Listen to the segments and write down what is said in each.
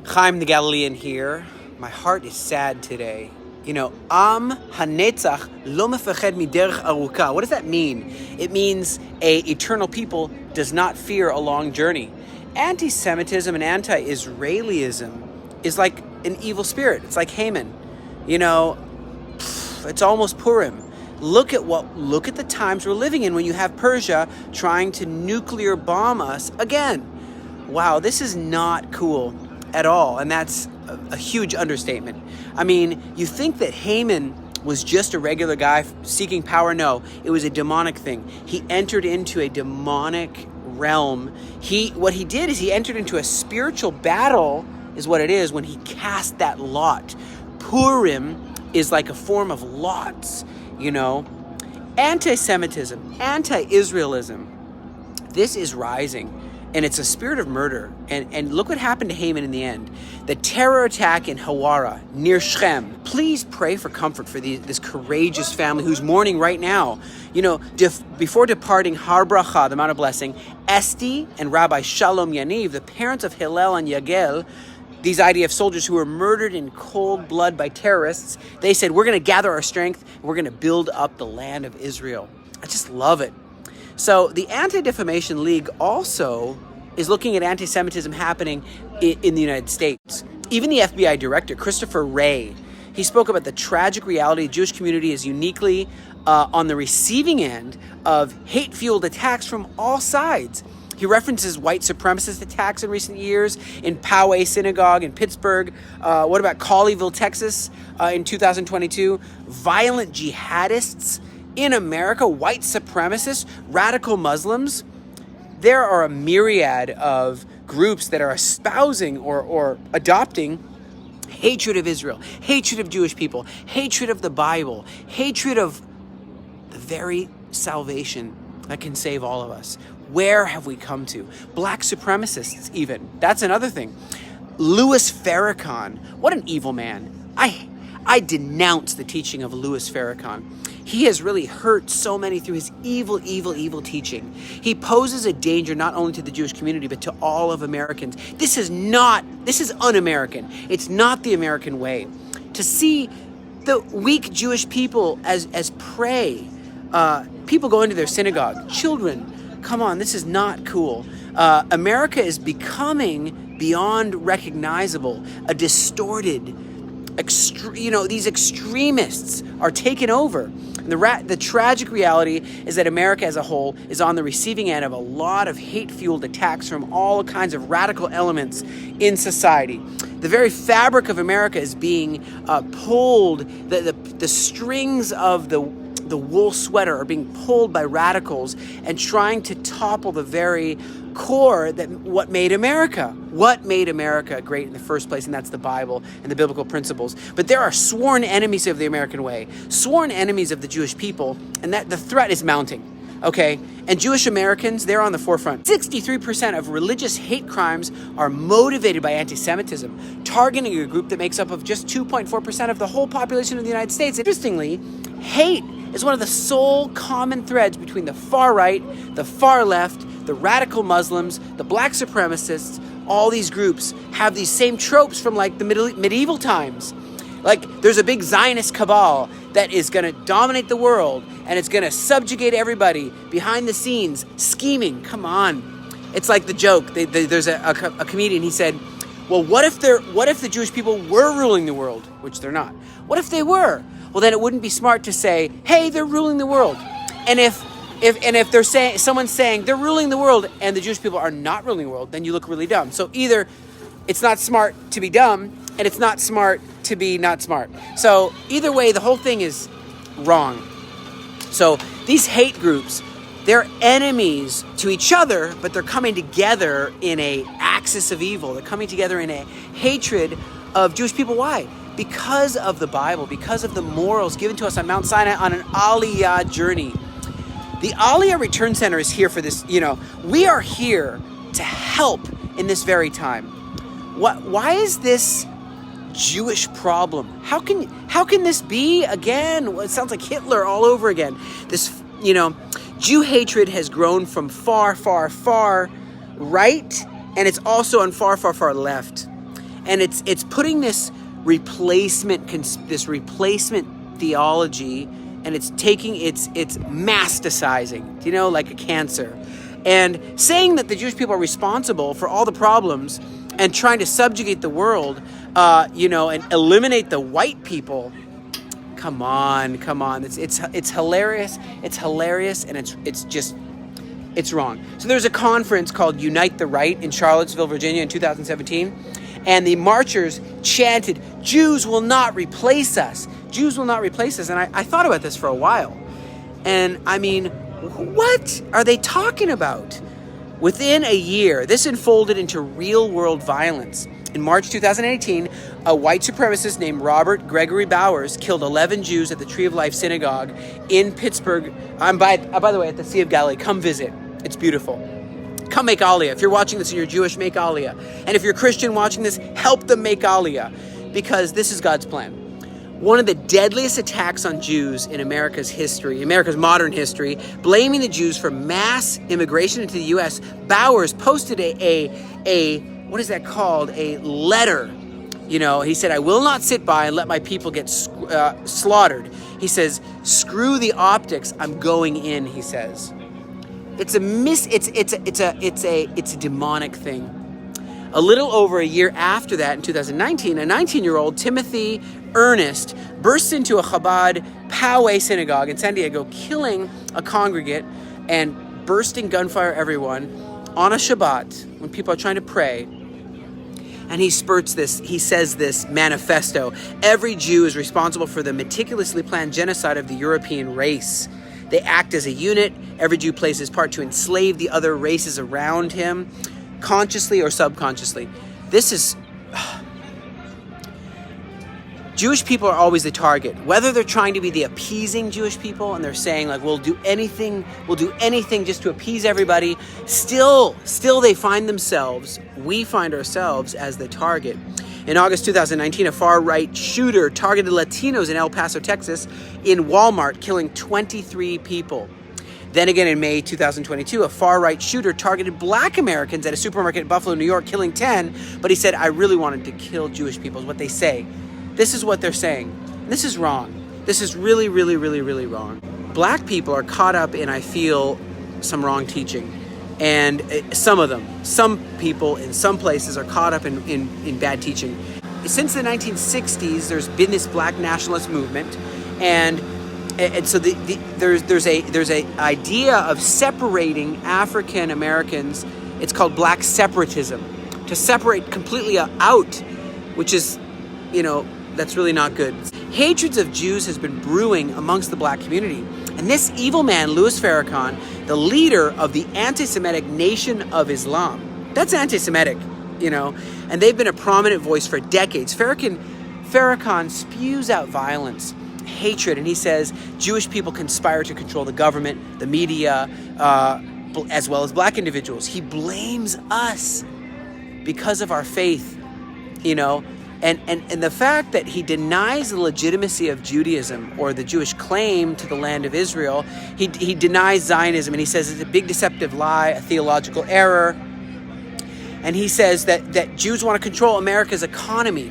Chaim the Galilean here. My heart is sad today. Am hanetzach lo mefached miderech aruka. What does that mean? It means a eternal people does not fear a long journey. Anti-Semitism and anti-Israelism is like an evil spirit. It's like Haman. It's almost Purim. Look at the times we're living in when you have Persia trying to nuclear bomb us again. Wow, this is not cool at all, and that's a huge understatement. I mean, you think that Haman was just a regular guy seeking power? No, it was a demonic thing. He entered into a demonic realm. What he did is he entered into a spiritual battle, is what it is, when he cast that lot. Purim is like a form of lots, Anti-Semitism, anti-Israelism, this is rising. And it's a spirit of murder. And look what happened to Haman in the end. The terror attack in Hawara, near Shechem. Please pray for comfort for this courageous family who's mourning right now. Before departing Har Bracha, the Mount of Blessing, Esti and Rabbi Shalom Yaniv, the parents of Hillel and Yagel, these IDF soldiers who were murdered in cold blood by terrorists, they said, we're going to gather our strength, and we're going to build up the land of Israel. I just love it. So the Anti-Defamation League also is looking at anti-Semitism happening in the United States. Even the FBI director, Christopher Wray, he spoke about the tragic reality the Jewish community is uniquely on the receiving end of hate-fueled attacks from all sides. He references white supremacist attacks in recent years in Poway Synagogue in Pittsburgh. What about Colleyville, Texas in 2022? Violent jihadists in America, white supremacists, radical Muslims. There are a myriad of groups that are espousing or adopting hatred of Israel, hatred of Jewish people, hatred of the Bible, hatred of the very salvation that can save all of us. Where have we come to? Black supremacists even. That's another thing. Louis Farrakhan, what an evil man. I denounce the teaching of Louis Farrakhan. He has really hurt so many through his evil, evil, evil teaching. He poses a danger not only to the Jewish community, but to all of Americans. This is un-American. It's not the American way. To see the weak Jewish people as prey, people go into their synagogue, children, come on, this is not cool. America is becoming beyond recognizable, a distorted, these extremists are taking over. And the tragic reality is that America as a whole is on the receiving end of a lot of hate-fueled attacks from all kinds of radical elements in society. The very fabric of America is being pulled. The strings of the wool sweater are being pulled by radicals and trying to topple the very core that what made America great in the first place, and that's the Bible and the biblical principles. But there are sworn enemies of the American way, sworn enemies of the Jewish people, and that the threat is mounting. Okay, and Jewish Americans, they're on the forefront. 63% of religious hate crimes are motivated by anti-Semitism, targeting a group that makes up of just 2.4% of the whole population of the United States. Interestingly, hate is one of the sole common threads between the far right, the far left, the radical Muslims, the black supremacists. All these groups have these same tropes from like the medieval times. Like there's a big Zionist cabal that is going to dominate the world and it's going to subjugate everybody behind the scenes, scheming. Come on. It's like the joke. There's a comedian, he said, well, what if the Jewish people were ruling the world? Which they're not. What if they were? Well, then it wouldn't be smart to say, hey, they're ruling the world. And if they're saying, someone's saying they're ruling the world and the Jewish people are not ruling the world, then you look really dumb. So either it's not smart to be dumb and it's not smart to be not smart. So either way, the whole thing is wrong. So these hate groups, they're enemies to each other, but they're coming together in a axis of evil. They're coming together in a hatred of Jewish people. Why? Because of the Bible, because of the morals given to us on Mount Sinai on an Aliyah journey. The Aliyah Return Center is here for this. We are here to help in this very time. Why is this Jewish problem? How can this be again? Well, it sounds like Hitler all over again. This, Jew hatred has grown from far, far, far right, and it's also on far, far, far left. And it's putting this replacement theology, and it's masticizing, like a cancer, and saying that the Jewish people are responsible for all the problems and trying to subjugate the world, and eliminate the white people. Come on. It's hilarious. It's hilarious, and it's wrong. So there's a conference called Unite the Right in Charlottesville, Virginia in 2017, and the marchers chanted, "Jews will not replace us. Jews will not replace us." And I thought about this for a while. And I mean, what are they talking about? Within a year, this unfolded into real-world violence. In March 2018, a white supremacist named Robert Gregory Bowers killed 11 Jews at the Tree of Life Synagogue in Pittsburgh. By the way, at the Sea of Galilee. Come visit. It's beautiful. Come make Aliyah. If you're watching this and you're Jewish, make Aliyah. And if you're Christian watching this, help them make Aliyah, because this is God's plan. One of the deadliest attacks on Jews in America's modern history, blaming the Jews for mass immigration into the U.S., Bowers posted a what is that called? A letter. He said, "I will not sit by and let my people get slaughtered." He says, "Screw the optics. I'm going in," he says. It's a demonic thing. A little over a year after that, in 2019, a 19-year-old, Timothy Ernest, bursts into a Chabad Poway synagogue in San Diego, killing a congregant and bursting gunfire everyone on a Shabbat when people are trying to pray. And he says this manifesto: "Every Jew is responsible for the meticulously planned genocide of the European race. They act as a unit. Every Jew plays his part to enslave the other races around him, consciously or subconsciously." This is... Jewish people are always the target. Whether they're trying to be the appeasing Jewish people and they're saying, like, we'll do anything just to appease everybody, still we find ourselves as the target. In August 2019, a far-right shooter targeted Latinos in El Paso, Texas, in Walmart, killing 23 people. Then again in May 2022, a far-right shooter targeted Black Americans at a supermarket in Buffalo, New York, killing 10, but he said, "I really wanted to kill Jewish people," is what they say. This is what they're saying. This is wrong. This is really, really, really, really wrong. Black people are caught up in, I feel, some wrong teaching. And some people in some places are caught up in bad teaching. Since the 1960s, there's been this black nationalist movement, and so there's a idea of separating African Americans. It's called black separatism, to separate completely out, which is, that's really not good. Hatreds of Jews has been brewing amongst the black community. And this evil man, Louis Farrakhan, the leader of the anti-Semitic Nation of Islam, that's anti-Semitic, and they've been a prominent voice for decades. Farrakhan spews out violence, hatred, and he says Jewish people conspire to control the government, the media, as well as black individuals. He blames us because of our faith, And the fact that he denies the legitimacy of Judaism or the Jewish claim to the land of Israel, he denies Zionism, and he says it's a big deceptive lie, a theological error. And he says that Jews want to control America's economy.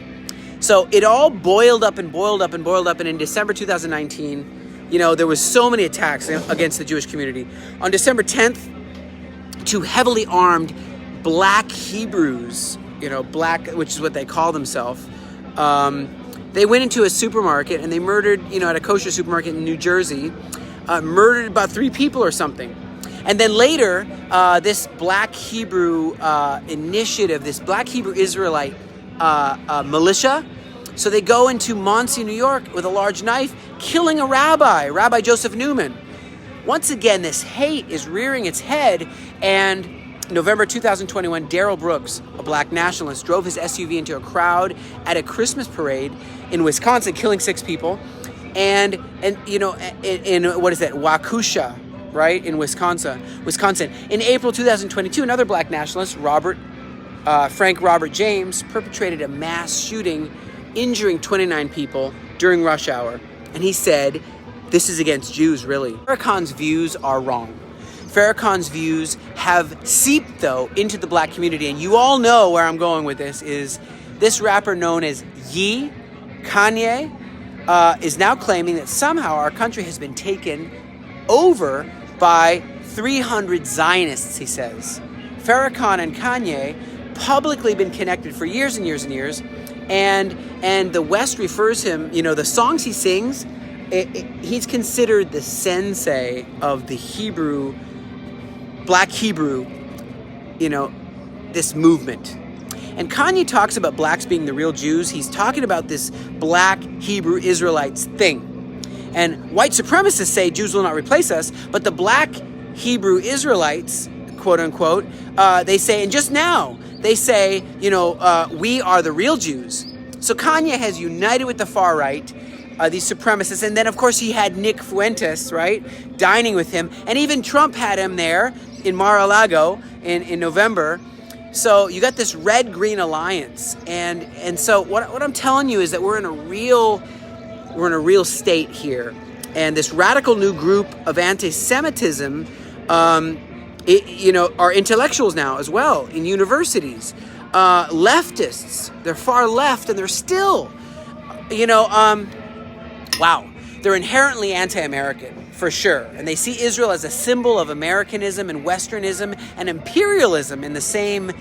So it all boiled up, and in December 2019, there was so many attacks against the Jewish community. On December 10th, two heavily armed black Hebrews, which is what they call themselves. They went into a supermarket and they murdered, at a kosher supermarket in New Jersey, murdered about 3 people or something. And then later, this black Hebrew initiative, this black Hebrew Israelite militia, so they go into Monsey, New York with a large knife, killing a Rabbi Joseph Newman. Once again, this hate is rearing its head, and November 2021, Darrell Brooks, a black nationalist, drove his SUV into a crowd at a Christmas parade in Wisconsin, killing 6 people. And in what is that, Waukesha, right, in Wisconsin. In April 2022, another black nationalist, Frank Robert James, perpetrated a mass shooting, injuring 29 people during rush hour. And he said, this is against Jews, really. Farrakhan's views are wrong. Farrakhan's views have seeped, though, into the black community. And you all know where I'm going with this, is this rapper known as Ye, Kanye, is now claiming that somehow our country has been taken over by 300 Zionists, he says. Farrakhan and Kanye publicly been connected for years and years and years, and the West refers him, the songs he sings, he's considered the sensei of the Hebrew, black Hebrew, this movement. And Kanye talks about blacks being the real Jews. He's talking about this black Hebrew Israelites thing. And white supremacists say Jews will not replace us, but the black Hebrew Israelites, quote unquote, they say, and just now, they say, we are the real Jews. So Kanye has united with the far right, these supremacists. And then, of course, he had Nick Fuentes, right, dining with him. And even Trump had him there in Mar-a-Lago in November. So you got this red-green alliance. And so what I'm telling you is that we're in a real state here. And this radical new group of anti-Semitism, are intellectuals now as well in universities. Leftists, they're far left, and they're still, wow, they're inherently anti-American for sure, and they see Israel as a symbol of Americanism and Westernism and imperialism in the same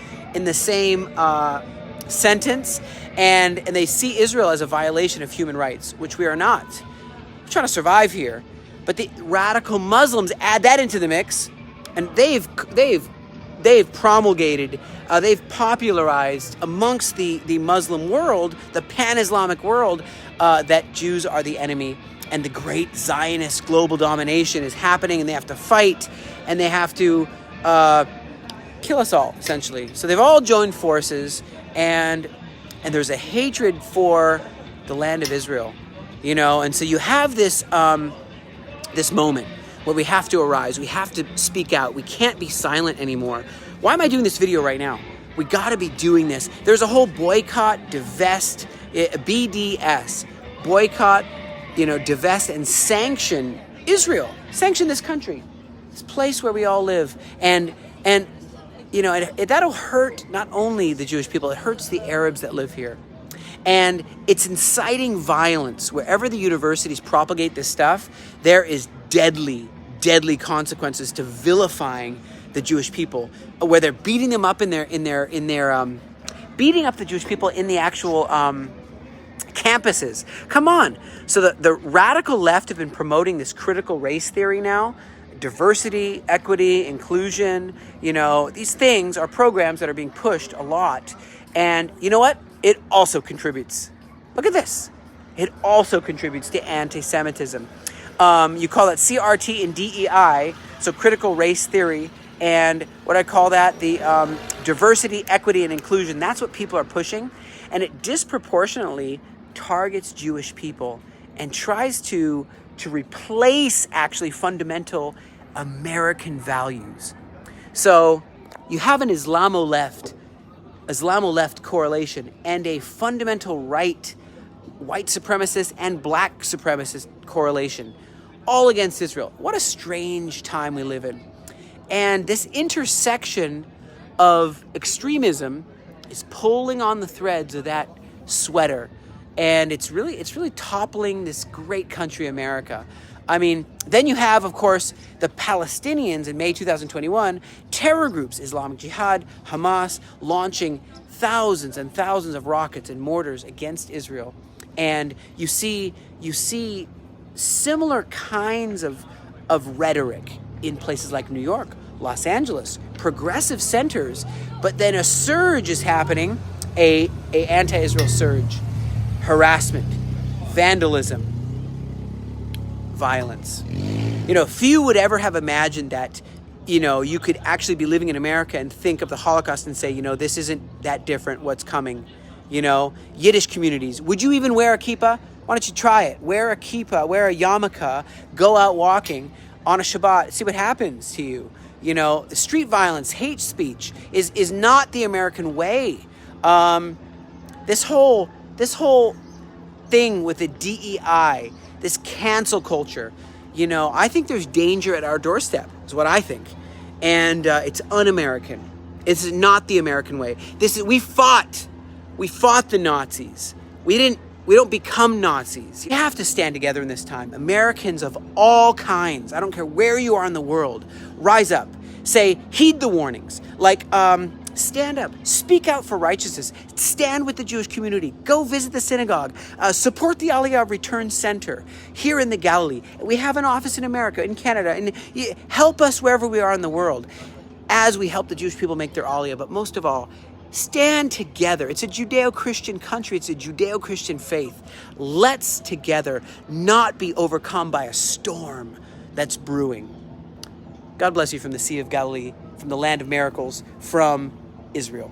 sentence, and they see Israel as a violation of human rights, which we are not. We're trying to survive here, but the radical Muslims add that into the mix, and they've promulgated, they've popularized amongst the Muslim world, the pan-Islamic world, that Jews are the enemy, and the great Zionist global domination is happening, and they have to fight, and they have to kill us all, essentially. So they've all joined forces, and there's a hatred for the land of Israel, and so you have this this moment where we have to arise, we have to speak out, we can't be silent anymore. Why am I doing this video right now? We got to be doing this. There's a whole boycott, divest, BDS, boycott, divest and sanction Israel, sanction this country, this place where we all live, and that'll hurt not only the Jewish people, it hurts the Arabs that live here. And it's inciting violence. Wherever the universities propagate this stuff, there is deadly consequences to vilifying the Jewish people, where they're beating them up beating up the Jewish people in the actual campuses. Come on. So the radical left have been promoting this critical race theory now. Diversity, equity, inclusion, these things are programs that are being pushed a lot. And you know what? It also contributes. Look at this. It also contributes to anti-Semitism. You call it CRT and DEI, so critical race theory, and what I call that, the diversity, equity, and inclusion. That's what people are pushing, and it disproportionately targets Jewish people and tries to replace actually fundamental American values. So you have an Islamo-left correlation and a fundamental right, white supremacist and black supremacist correlation, all against Israel. What a strange time we live in. And this intersection of extremism is pulling on the threads of that sweater. And it's really toppling this great country, America. I mean, then you have, of course, the Palestinians in May 2021, terror groups, Islamic Jihad, Hamas, launching thousands and thousands of rockets and mortars against Israel. And you see similar kinds of rhetoric in places like New York, Los Angeles, progressive centers, but then a surge is happening, a anti-Israel surge, harassment, vandalism, violence. Few would ever have imagined that, you could actually be living in America and think of the Holocaust and say, this isn't that different, what's coming. Yiddish communities. Would you even wear a kippah? Why don't you try it? Wear a kippah, wear a yarmulke, go out walking on a Shabbat, see what happens to you. Street violence, hate speech is not the American way. This whole thing with the DEI, this cancel culture, I think there's danger at our doorstep, is what I think. And it's un-American. It's not the American way. We fought the Nazis. We don't become Nazis. You have to stand together in this time. Americans of all kinds, I don't care where you are in the world, rise up. Say, heed the warnings. Stand up, speak out for righteousness, stand with the Jewish community, go visit the synagogue, support the Aliyah Return Center here in the Galilee. We have an office in America, in Canada, and help us wherever we are in the world as we help the Jewish people make their Aliyah. But most of all, stand together. It's a Judeo-Christian country. It's a Judeo-Christian faith. Let's together not be overcome by a storm that's brewing. God bless you from the Sea of Galilee, from the land of miracles, from Israel.